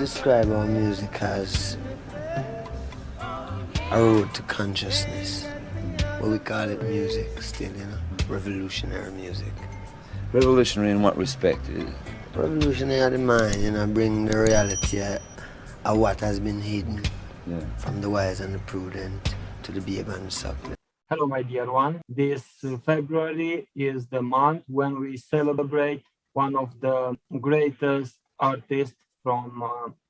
describe our music as a road to consciousness. But we call it music still, you know, revolutionary music. Revolutionary in what respect? Revolutionary of the mind, you know, bring the reality of what has been hidden from the wise and the prudent to the babe and the suckling. Hello, my dear one. This February is the month when we celebrate one of the greatest artists from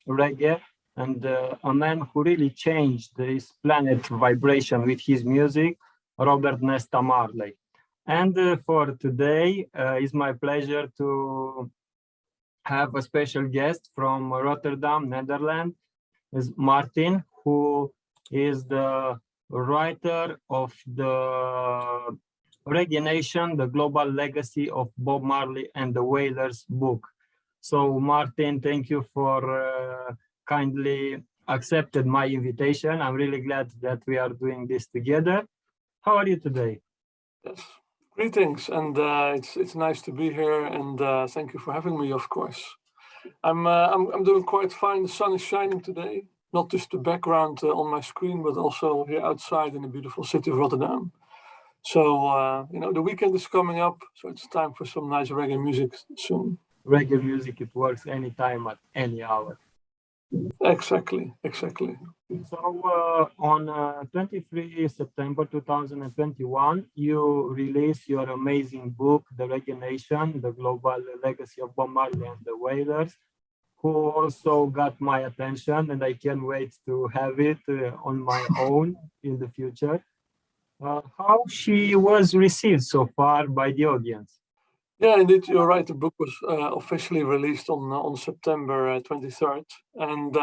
reggae, and a man who really changed this planet vibration with his music, Robert Nesta Marley. And for today, it's my pleasure to have a special guest from Rotterdam, Netherlands, is Martijn, who is the writer of the Reggae Nation, the Global Legacy of Bob Marley and the Wailers book. So Martijn, thank you for kindly accepted my invitation. I'm really glad that we are doing this together. How are you today? Yes, greetings, and it's nice to be here, and thank you for having me, of course. I'm doing quite fine. The sun is shining today. Not just the background on my screen, but also here outside in the beautiful city of Rotterdam. So, the weekend is coming up, so it's time for some nice reggae music soon. Reggae music, it works anytime at any hour. Exactly. So, on 23 September 2021, you released your amazing book, The Reggae Nation, The Global Legacy of Bob Marley and the Wailers, who also got my attention, and I can't wait to have it on my own in the future. How she was received so far by the audience? Yeah, indeed, you're right. The book was officially released on September 23rd, and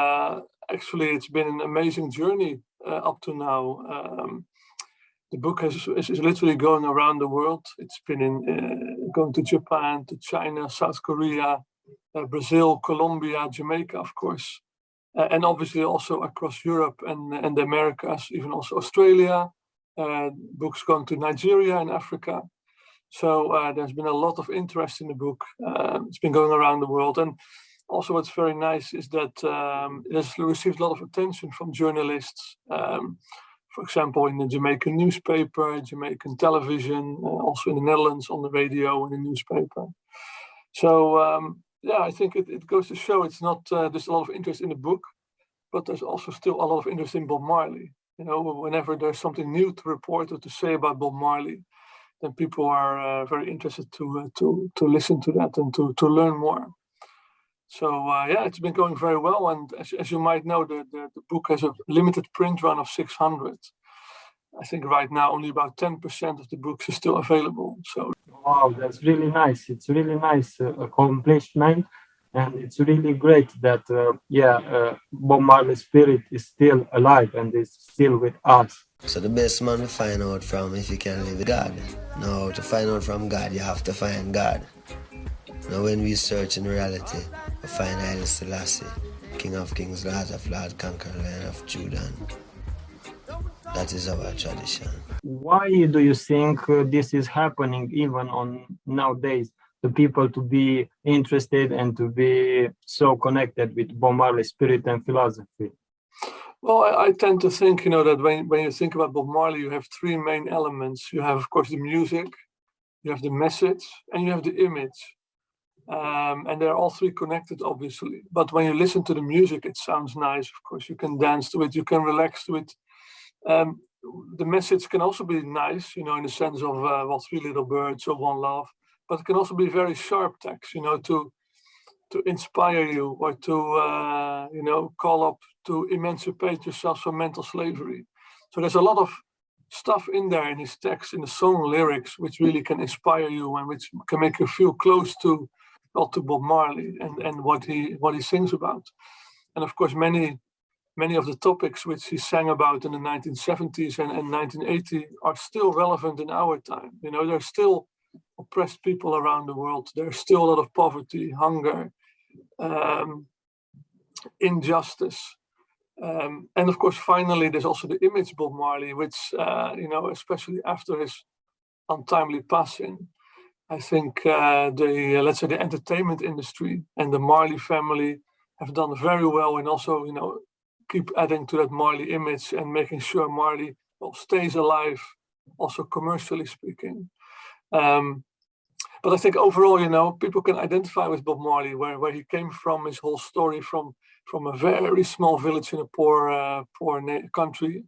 actually it's been an amazing journey up to now. The book is literally going around the world. It's been going to Japan, to China, South Korea, Brazil, Colombia, Jamaica, of course, and obviously also across Europe and the Americas, even also Australia. Books going to Nigeria and Africa. So there's been a lot of interest in the book. It's been going around the world, and also what's very nice is that it has received a lot of attention from journalists. For example, in the Jamaican newspaper, Jamaican television, also in the Netherlands on the radio and the newspaper. So I think it goes to show it's not there's a lot of interest in the book, but there's also still a lot of interest in Bob Marley. You know, whenever there's something new to report or to say about Bob Marley, then people are very interested to listen to that and to learn more. So it's been going very well, and as you might know, the book has a limited print run of 600. I think right now only about 10% of the books is still available. So wow, that's really nice. It's really nice accomplishment, and it's really great that Bob Marley's spirit is still alive and is still with us. So the best man to find out from if you can live with God. Now to find out from God, you have to find God. Now when we search in reality, we find Haile Selassie, King of Kings, Lord of Lords, Conqueror, Lion of Judah. That is our tradition. Why do you think this is happening even on nowadays? The people to be interested and to be so connected with Bob Marley's spirit and philosophy? Well, I tend to think, that when you think about Bob Marley, you have three main elements. You have, of course, the music, you have the message, and you have the image. And they're all three connected, obviously. But when you listen to the music, it sounds nice. Of course, you can dance to it, you can relax to it. The message can also be nice, in the sense of well, three little birds or one love. But it can also be very sharp text, to inspire you or to, call up to emancipate yourself from mental slavery. So there's a lot of stuff in there in his text, in the song lyrics, which really can inspire you and which can make you feel close to Bob Marley and what he sings about. And of course, many of the topics which he sang about in the 1970s and 1980 are still relevant in our time. There's still oppressed people around the world. There's still a lot of poverty, hunger, injustice. And of course, finally, there's also the image Bob Marley, which, especially after his untimely passing, I think the entertainment industry and the Marley family have done very well, and also, you know, keep adding to that Marley image and making sure Marley stays alive, also commercially speaking. But I think overall, you know, people can identify with Bob Marley, where he came from, his whole story from a very small village in a poor country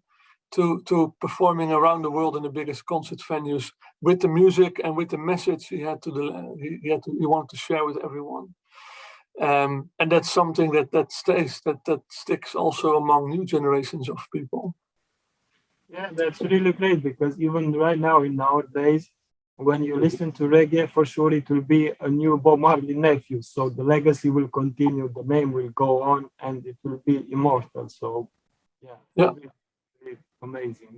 to performing around the world in the biggest concert venues with the music and with the message he wanted to share with everyone. And that's something that stays, that sticks also among new generations of people. Yeah, that's really great, because even right now in nowadays, when you listen to reggae, for sure it will be a new Bob Marley nephew. So the legacy will continue, the name will go on, and it will be immortal. So yeah. Really amazing.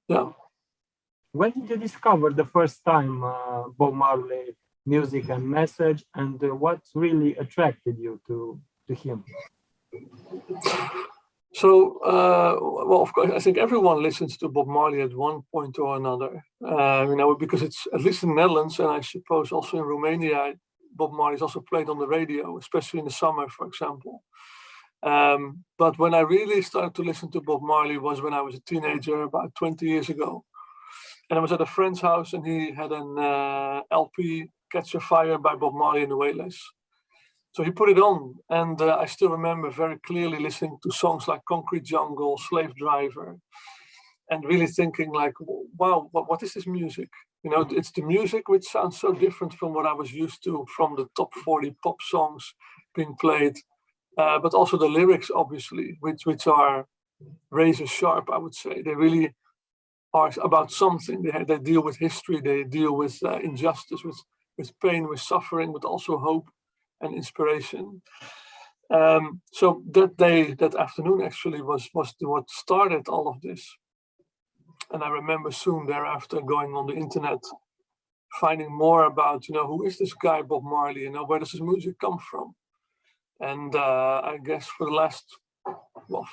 Yeah. When did you discover the first time Bob Marley music and message, and what really attracted you to him? So, well, of course, I think everyone listens to Bob Marley at one point or another, you know, because it's, at least in the Netherlands, and I suppose also in Romania, Bob Marley is also played on the radio, especially in the summer, for example. But when I really started to listen to Bob Marley was when I was a teenager, about 20 years ago. And I was at a friend's house, and he had an LP, Catch a Fire by Bob Marley and the Wailers. So he put it on, and I still remember very clearly listening to songs like Concrete Jungle, Slave Driver, and really thinking like, wow, what is this music? You know, it's the music which sounds so different from what I was used to from the top 40 pop songs being played, but also the lyrics, obviously, which are razor sharp, I would say. They really are about something. They deal with history, they deal with injustice, with pain, with suffering, but also hope and inspiration. So that day, that afternoon, actually was what started all of this. And I remember soon thereafter going on the internet, finding more about, you know, who is this guy Bob Marley? You know, where does his music come from? And I guess for the last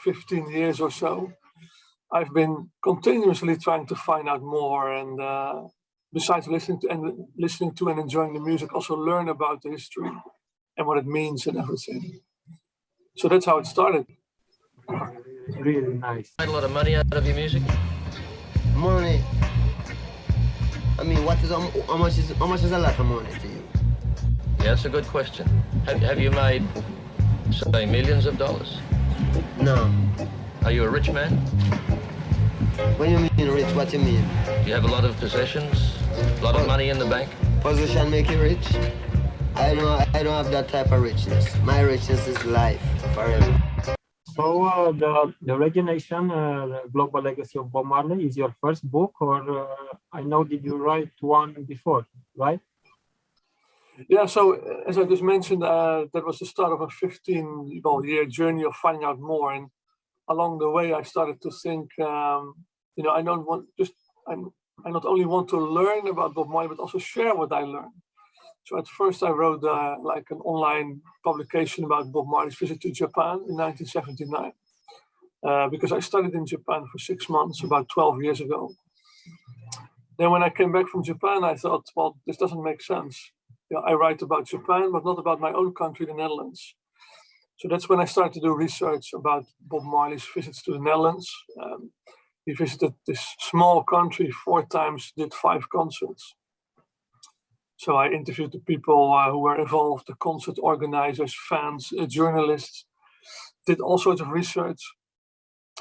15 years or so, I've been continuously trying to find out more, and besides listening to and enjoying the music, also learn about the history and what it means and everything. So that's how it started. Really nice. Made a lot of money out of your music? Money. I mean, how much is a lot of money to you? Yeah, that's a good question. Have you made, say, millions of dollars? No. Are you a rich man? When you mean rich, what do you mean? Do you have a lot of possessions? A lot of money in the bank? Position make you rich? I don't have that type of richness. My richness is life, forever. So the Reggae Nation, the Global Legacy of Bob Marley, is your first book, or I know did you write one before, right? Yeah, so as I just mentioned, that was the start of a 15-year journey of finding out more. And along the way, I started to think, you know, I not only want to learn about Bob Marley, but also share what I learned. So at first I wrote like an online publication about Bob Marley's visit to Japan in 1979, because I studied in Japan for 6 months about 12 years ago. Then when I came back from Japan, I thought, well, this doesn't make sense. You know, I write about Japan, but not about my own country, the Netherlands. So that's when I started to do research about Bob Marley's visits to the Netherlands. He visited this small country 4 times, did 5 concerts. So I interviewed the people who were involved, the concert organizers, fans, journalists, did all sorts of research.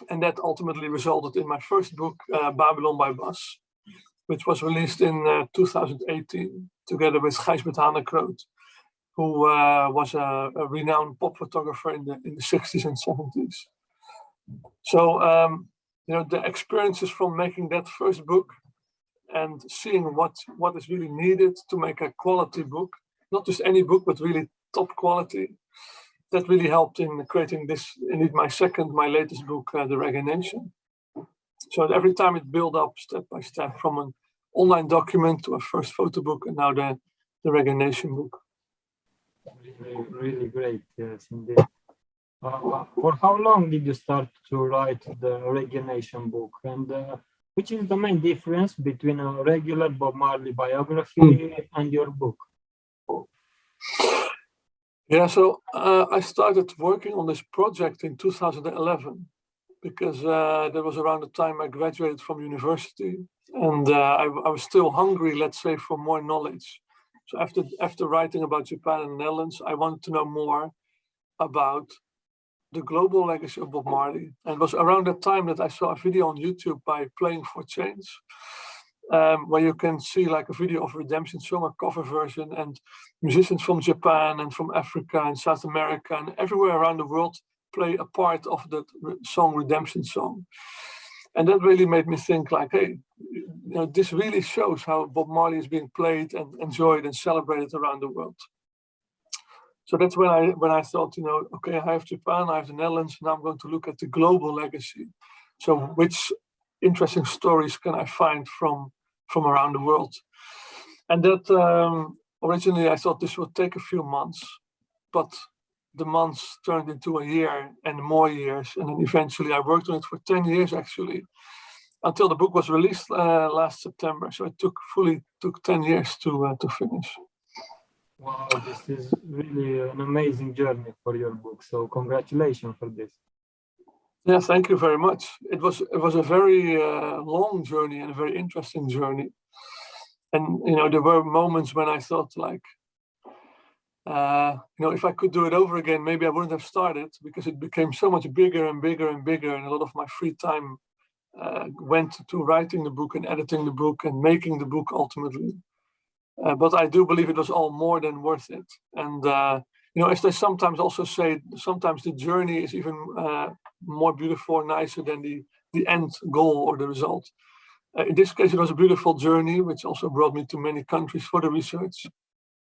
And that ultimately resulted in my first book, Babylon by Bus, which was released in 2018, together with Gijsbert Hanekroot, who was a renowned pop photographer in the 60s and 70s. So, you know, the experiences from making that first book and seeing what is really needed to make a quality book, not just any book, but really top quality, that really helped in creating this, indeed my latest book, The Reggae Nation. So every time it built up step by step from an online document to a first photo book, and now the Reggae Nation book. Really, really great, yes, indeed. For how long did you start to write the Reggae Nation book? And which is the main difference between a regular Bob Marley biography and your book? Yeah, so I started working on this project in 2011 because that was around the time I graduated from university, and I was still hungry, let's say, for more knowledge. So after writing about Japan and the Netherlands, I wanted to know more about the global legacy of Bob Marley. And it was around that time that I saw a video on YouTube by Playing for Change, where you can see like a video of Redemption Song, a cover version, and musicians from Japan and from Africa and South America and everywhere around the world play a part of that song, Redemption Song. And that really made me think like, hey, this really shows how Bob Marley is being played and enjoyed and celebrated around the world. So that's when I thought, okay, I have Japan, I have the Netherlands, now I'm going to look at the global legacy. So which interesting stories can I find from around the world? And that originally I thought this would take a few months, but the months turned into a year and more years. And then eventually I worked on it for 10 years, actually, until the book was released last September. So it took 10 years to finish. Wow, this is really an amazing journey for your book. So congratulations for this. Yeah, thank you very much. It was a very long journey and a very interesting journey. And, there were moments when I thought like, if I could do it over again, maybe I wouldn't have started, because it became so much bigger and bigger and bigger. And a lot of my free time went to writing the book and editing the book and making the book ultimately. But I do believe it was all more than worth it. And, as they sometimes also say, sometimes the journey is even more beautiful or nicer than the end goal or the result. In this case, it was a beautiful journey, which also brought me to many countries for the research.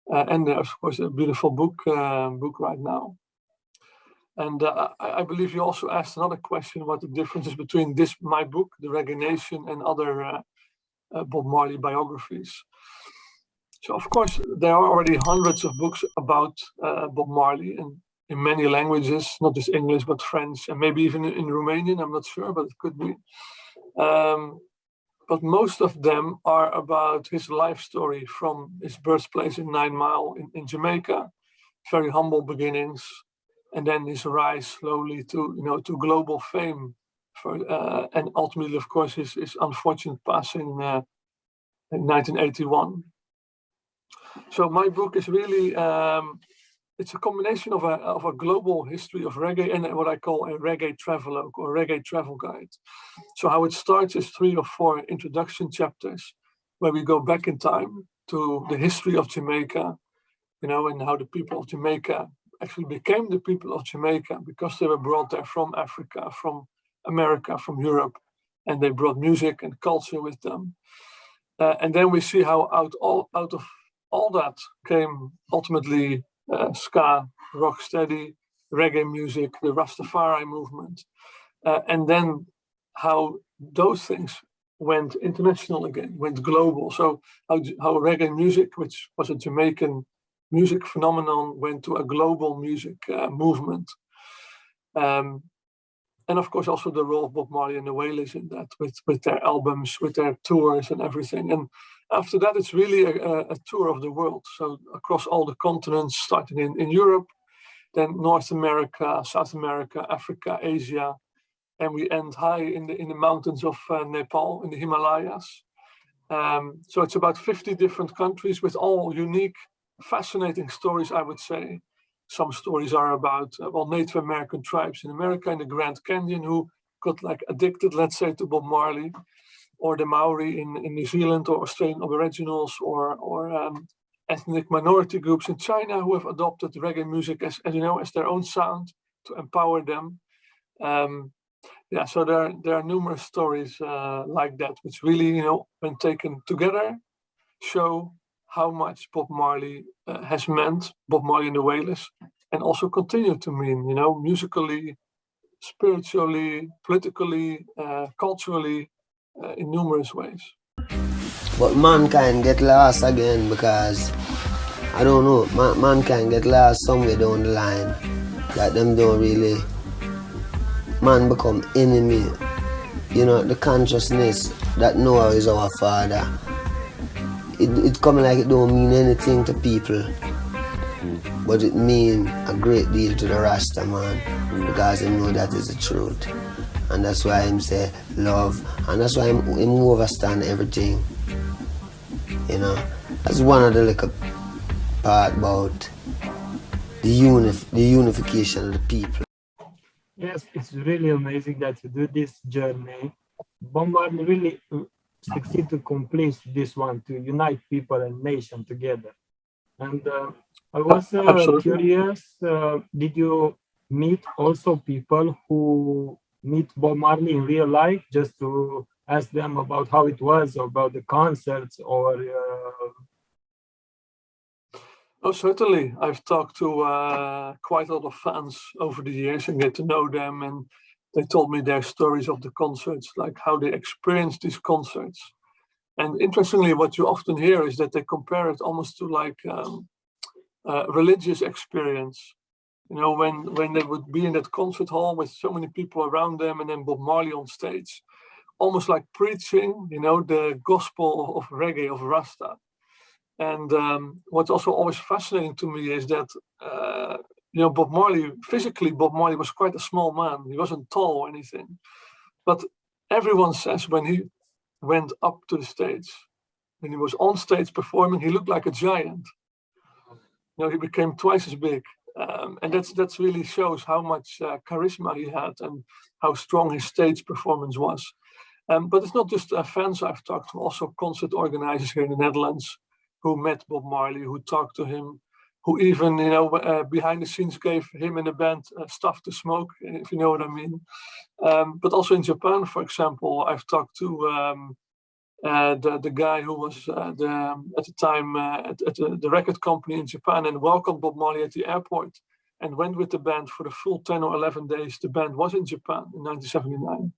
And there's, of course, a beautiful book right now. And I believe you also asked another question about the differences between my book, The Reggae Nation, and other Bob Marley biographies. So, of course, there are already hundreds of books about Bob Marley in many languages, not just English, but French, and maybe even in Romanian. I'm not sure, but it could be. But most of them are about his life story from his birthplace in 9 Mile in Jamaica, very humble beginnings, and then his rise slowly to global fame, and ultimately, of course, his unfortunate passing in 1981. So my book is really, it's a combination of a global history of reggae and what I call a reggae travelogue or reggae travel guide. So how it starts is 3 or 4 introduction chapters where we go back in time to the history of Jamaica, and how the people of Jamaica actually became the people of Jamaica because they were brought there from Africa, from America, from Europe, and they brought music and culture with them. And then we see how out of all that came ultimately ska, rocksteady, reggae music, the Rastafari movement, and then how those things went international again, went global. So how reggae music, which was a Jamaican music phenomenon, went to a global music movement. And of course also the role of Bob Marley and the Wailers in that, with their albums, with their tours and everything. And after that, it's really a tour of the world. So across all the continents, starting in Europe, then North America, South America, Africa, Asia, and we end high in the mountains of Nepal, in the Himalayas. So it's about 50 different countries with all unique, fascinating stories, I would say. Some stories are about Native American tribes in America, in the Grand Canyon, who got like addicted, let's say, to Bob Marley, or the Maori in New Zealand, or Australian Aboriginals, or ethnic minority groups in China who have adopted reggae music as their own sound to empower them. So there are numerous stories like that, which really, when taken together, show how much Bob Marley has meant, Bob Marley and the Wailers, and also continue to mean, musically, spiritually, politically, culturally, in numerous ways. But mankind get lost again because, I don't know, mankind get lost somewhere down the line that them don't really, man become enemy. The consciousness that Noah is our father, it come like it don't mean anything to people. but it means a great deal to the Rasta man, because he know that is the truth. And that's why him say love, and that's why him overstand everything. You know, that's one of the little part about the unification of the people. Yes, it's really amazing that you do this journey. Bob Marley really succeed to complete this one, to unite people and nation together. And I was curious, did you meet also people who meet Bob Marley in real life, just to ask them about how it was, or about the concerts, or... Oh, certainly. I've talked to quite a lot of fans over the years and get to know them, and they told me their stories of the concerts, like how they experienced these concerts. And interestingly, what you often hear is that they compare it almost to like religious experience. You know, when they would be in that concert hall with so many people around them, and then Bob Marley on stage, almost like preaching, you know, the gospel of reggae, of Rasta. And what's also always fascinating to me is that, you know, Bob Marley was quite a small man. He wasn't tall or anything. But everyone says when he went up to the stage, when he was on stage performing, he looked like a giant. You know, he became twice as big. And that's really shows how much charisma he had and how strong his stage performance was. But it's not just fans I've talked to, also concert organizers here in the Netherlands who met Bob Marley, who talked to him, who even, you know, behind the scenes gave him and the band stuff to smoke, if you know what I mean. But also in Japan, for example, I've talked to the guy who was at the time at the record company in Japan and welcomed Bob Marley at the airport and went with the band for the full 10 or 11 days. The band was in Japan in 1979.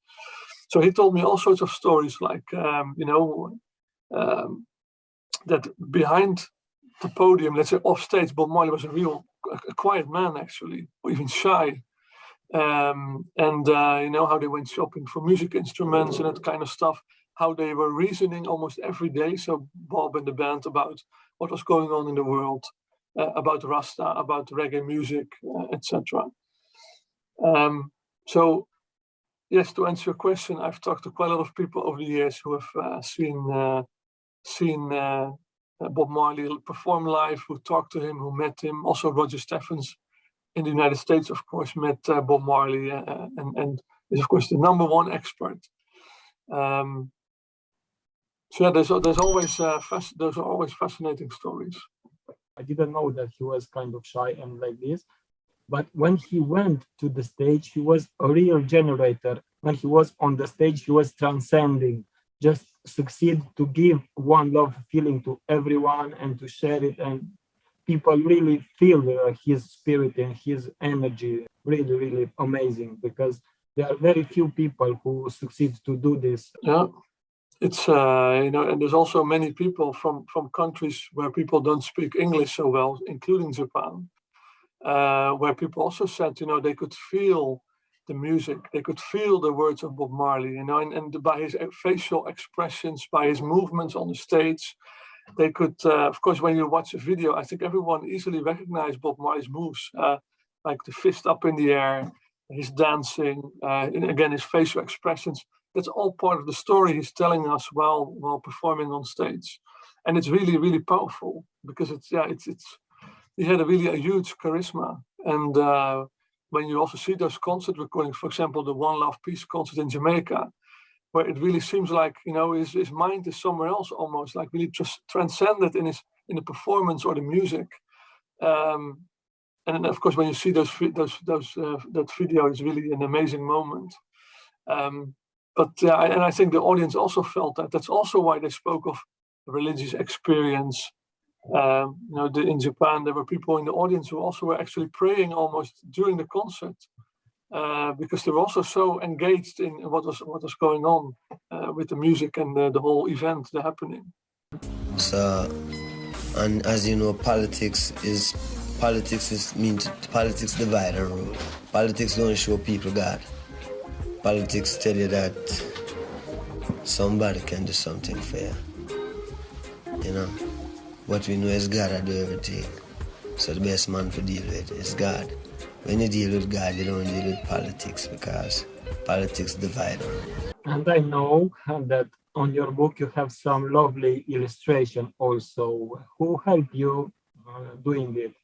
So he told me all sorts of stories like, you know, that behind the podium, let's say off stage, Bob Marley was a quiet man actually, or even shy. And you know, how they went shopping for music instruments and that kind of stuff, how they were reasoning almost every day. So Bob and the band about what was going on in the world, about Rasta, about reggae music, etc. So yes, to answer your question, I've talked to quite a lot of people over the years who have seen Bob Marley perform live, who talked to him, who met him. Also Roger Steffens in the United States, of course, met Bob Marley and is, of course, the #1 expert. So yeah, there's always fascinating stories. I didn't know that he was kind of shy and like this. But when he went to the stage, he was a real generator. When he was on the stage, he was transcending, just succeed to give one love feeling to everyone and to share it. And people really feel his spirit and his energy. Really, really amazing, because there are very few people who succeed to do this. Yeah, it's, you know, and there's also many people from countries where people don't speak English so well, including Japan. Where people also said, you know, they could feel the music, they could feel the words of Bob Marley, you know, and by his facial expressions, by his movements on the stage, they could, of course, when you watch a video, I think everyone easily recognized Bob Marley's moves, like the fist up in the air, his dancing, and again, his facial expressions. That's all part of the story he's telling us while performing on stage, and it's really, really powerful because it's he had a huge charisma. And when you also see those concert recordings, for example, the One Love Peace concert in Jamaica, where it really seems like, you know, his mind is somewhere else, almost like really just transcended in the performance or the music. And of course, when you see that video, it's really an amazing moment. But yeah, and I think the audience also felt that. That's also why they spoke of religious experience. You know, in Japan, there were people in the audience who also were actually praying almost during the concert, because they were also so engaged in what was going on with the music and the whole event, the happening. So, and as you know, politics divide and rule. Politics don't show people God. Politics tell you that somebody can do something fair, you know. What we know is God will do everything. So the best man to deal with is God. When you deal with God, you don't deal with politics because politics divide on you. And I know that on your book you have some lovely illustration also. Who helped you doing it?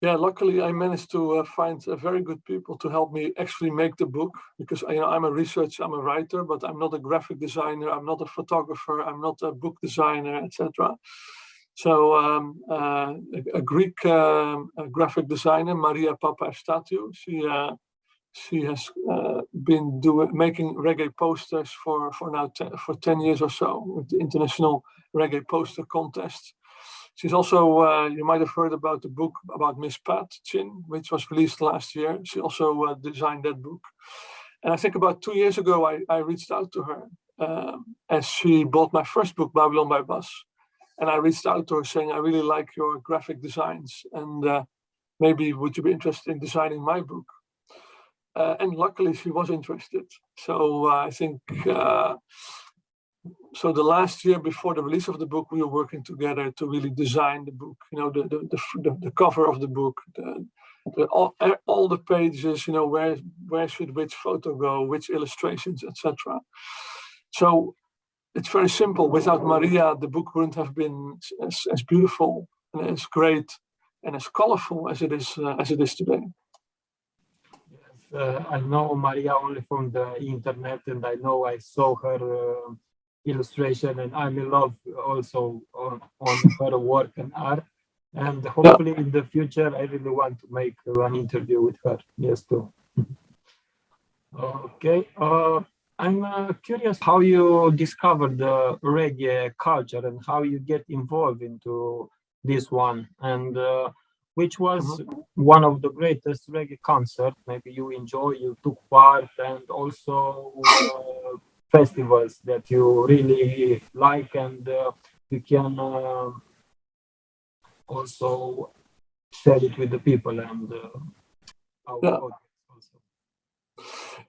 Yeah, luckily I managed to find very good people to help me actually make the book, because I'm a researcher, I'm a writer, but I'm not a graphic designer, I'm not a photographer, I'm not a book designer, etc. So a Greek graphic designer, Maria Papastatou, she has been making reggae posters for 10 years or so with the International Reggae Poster Contest. She's also, you might have heard about the book about Miss Pat Chin, which was released last year. She also designed that book. And I think about 2 years ago, I reached out to her as she bought my first book, Babylon by Bus. And I reached out to her saying, I really like your graphic designs. And maybe would you be interested in designing my book? And luckily, she was interested. So I think... So the last year before the release of the book, we were working together to really design the book. The cover of the book, all the pages. Where should which photo go, which illustrations, etc. So it's very simple. Without Maria, the book wouldn't have been as beautiful and as great and as colorful as it is today. Yes, I know Maria only from the internet, and I know I saw her illustration, and I'm in love also on her work and art. And hopefully in the future, I really want to make an interview with her. Yes, too. Okay. I'm curious how you discovered the reggae culture and how you get involved into this one, and which was one of the greatest reggae concerts maybe you took part, and also festivals that you really like, and you can also share it with the people and our audience also.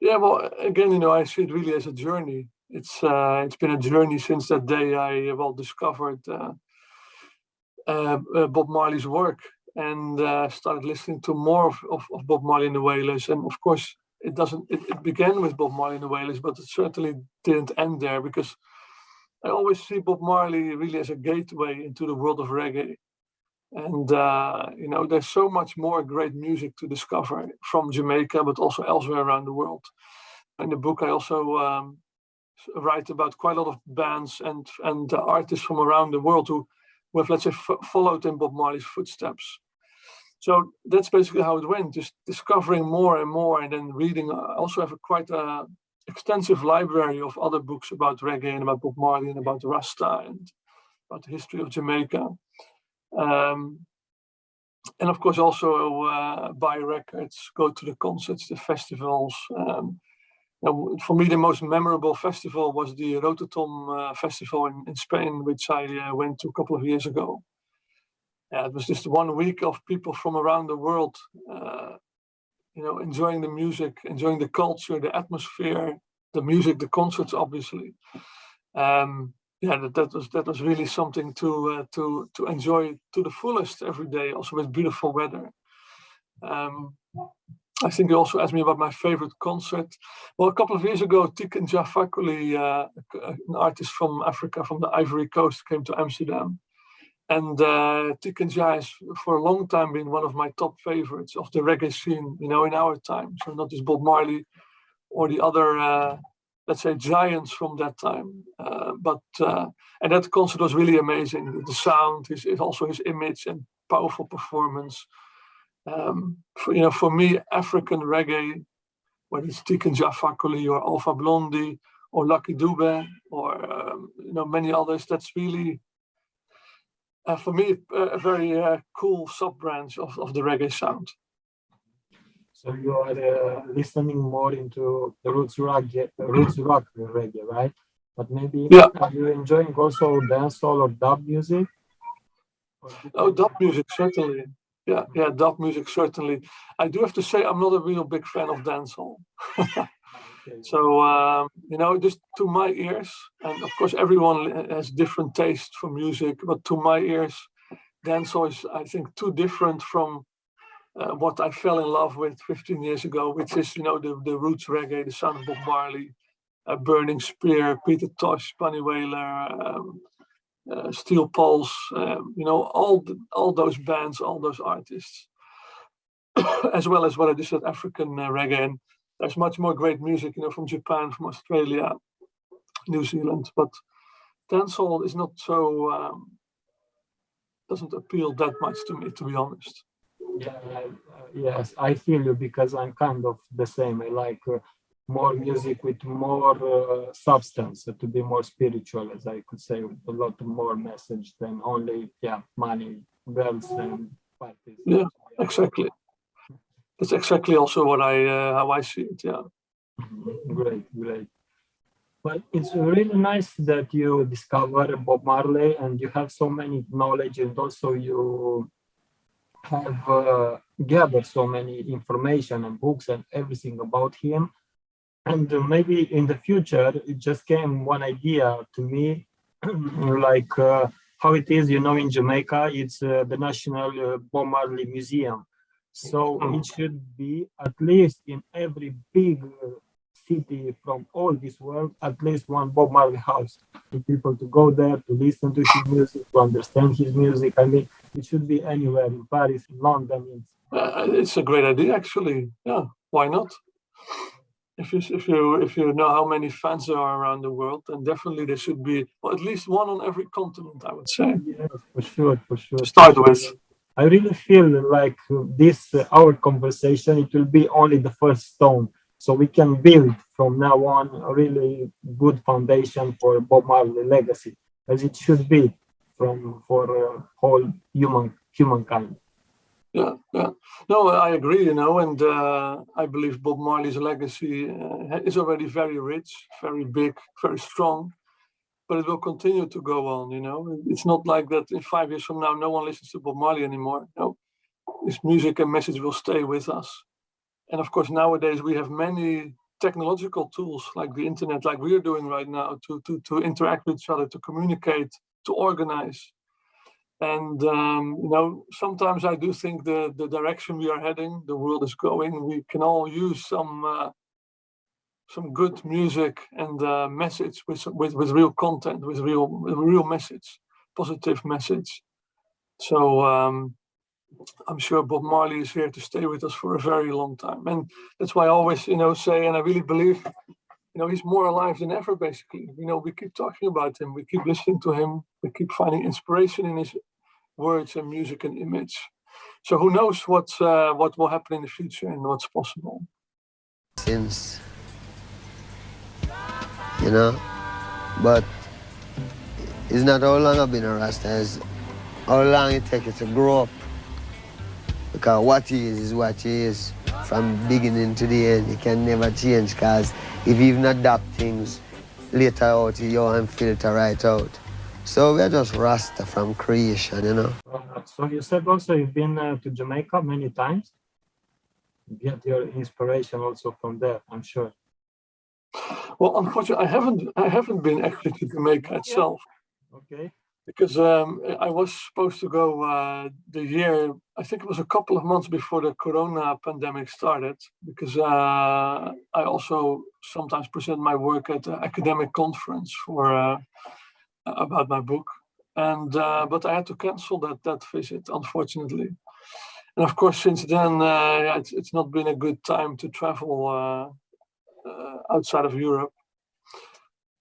Yeah, well, again, I see it really as a journey. It's been a journey since that day I discovered Bob Marley's work and started listening to more of Bob Marley and the Wailers. And of course, it began with Bob Marley and the Wailers, but it certainly didn't end there, because I always see Bob Marley really as a gateway into the world of reggae. And, there's so much more great music to discover from Jamaica, but also elsewhere around the world. In the book, I also write about quite a lot of bands and artists from around the world who have, let's say, followed in Bob Marley's footsteps. So that's basically how it went, just discovering more and more, and then reading. I also have quite a extensive library of other books about reggae and about Bob Marley and about Rasta and about the history of Jamaica. And of course also buy records, go to the concerts, the festivals. For me, the most memorable festival was the Rototom Festival in Spain, which I went to a couple of years ago. It was just 1 week of people from around the world, enjoying the music, enjoying the culture, the atmosphere, the music, the concerts, obviously. That was really something to enjoy to the fullest every day, also with beautiful weather. I think you also asked me about my favorite concert. Well, a couple of years ago, Tiken Jah Fakoly, an artist from Africa, from the Ivory Coast, came to Amsterdam. And Tiken Jah has for a long time been one of my top favorites of the reggae scene, in our time. So not just Bob Marley or the other, let's say, giants from that time. And that concert was really amazing. The sound, also his image and powerful performance. For me, African reggae, whether it's Tiken Jah Fakoly or Alpha Blondy or Lucky Dube or many others, that's really for me a very cool sub-branch of the reggae sound. So you are listening more into the roots rock reggae, right? But maybe are you enjoying also dancehall or dub music? Oh, dub music, certainly. Yeah, dub music, certainly. I do have to say I'm not a real big fan of dancehall. Okay. So, just to my ears, and of course everyone has different taste for music, but to my ears, dancehall is, I think, too different from what I fell in love with 15 years ago, which is, the roots reggae, the sound of Bob Marley, Burning Spear, Peter Tosh, Bunny Wailer, Steel Pulse, all those bands, all those artists, as well as what I just said, African reggae. And there's much more great music, from Japan, from Australia, New Zealand. But dancehall is not so, doesn't appeal that much to me, to be honest. Yeah, yes, I feel you, because I'm kind of the same. I like more music with more substance, to be more spiritual, as I could say, with a lot more message than only money, girls, and parties. Yeah, exactly. That's exactly also what how I see it. Yeah. Great. Well, it's really nice that you discover Bob Marley and you have so many knowledge, and also you have gathered so many information and books and everything about him. And maybe in the future, it just came one idea to me, like how it is, in Jamaica, it's the National Bob Marley Museum. So it should be at least in every big city from all this world, at least one Bob Marley house for people to go there, to listen to his music, to understand his music. I mean, it should be anywhere, in Paris, in London. It's a great idea, actually. Yeah, why not? If you know how many fans there are around the world, then definitely there should be at least one on every continent, I would say. Yes, for sure. To start with. I really feel like this, our conversation, it will be only the first stone. So we can build from now on a really good foundation for Bob Marley legacy, as it should be for whole humankind. Yeah. No, I agree, and I believe Bob Marley's legacy is already very rich, very big, very strong, but it will continue to go on, It's not like that in 5 years from now, no one listens to Bob Marley anymore. No, his music and message will stay with us. And of course, nowadays we have many technological tools like the internet, like we are doing right now, to interact with each other, to communicate, to organize. And, sometimes I do think the direction we are heading, the world is going, we can all use some good music and message with real content, with real message, positive message. So I'm sure Bob Marley is here to stay with us for a very long time. And that's why I always, say, and I really believe, he's more alive than ever, basically. We keep talking about him, we keep listening to him, we keep finding inspiration in his words and music and image. So who knows what will happen in the future and what's possible. Since, but it's not how long I've been a Rasta, it's how long it takes you to grow up. Because what he is what he is. From beginning to the end, you can never change, because if you even adapt things later out, you and filter right out. So we're just Rasta from creation, So you said also you've been to Jamaica many times. You get your inspiration also from there, I'm sure. Well, unfortunately, I haven't been actually to Jamaica itself. Okay. Because I was supposed to go the year, I think it was a couple of months before the Corona pandemic started, because I also sometimes present my work at an academic conference about my book, and but I had to cancel that visit, unfortunately. And of course, since then, it's not been a good time to travel outside of Europe.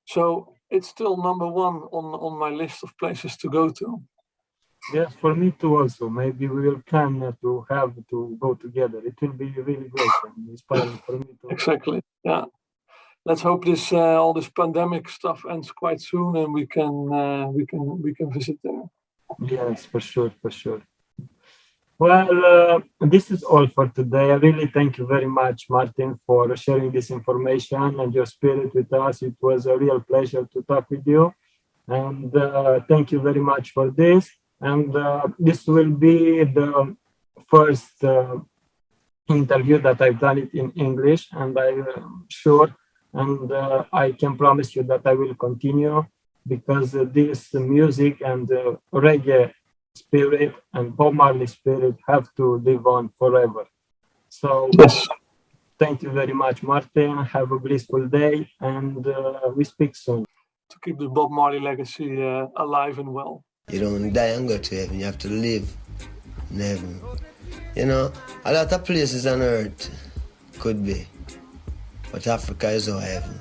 So it's still number one on my list of places to go to. Yes, for me too also. Maybe we will plan to go together. It will be really great and inspiring for me too. Exactly, yeah. Let's hope this all this pandemic stuff ends quite soon and we can visit there. Yes, for sure. Well, this is all for today. I really thank you very much, Martin, for sharing this information and your spirit with us. It was a real pleasure to talk with you. And thank you very much for this. And this will be the first interview that I've done it in English, and I'm sure, and I can promise you that I will continue, because this music and reggae spirit and Bob Marley spirit have to live on forever. So Yes. thank you very much, Martin. Have a blissful day, and we speak soon. To keep the Bob Marley legacy alive and well. You don't die and go to heaven, you have to live in heaven. You know, a lot of places on earth could be, but Africa is our heaven.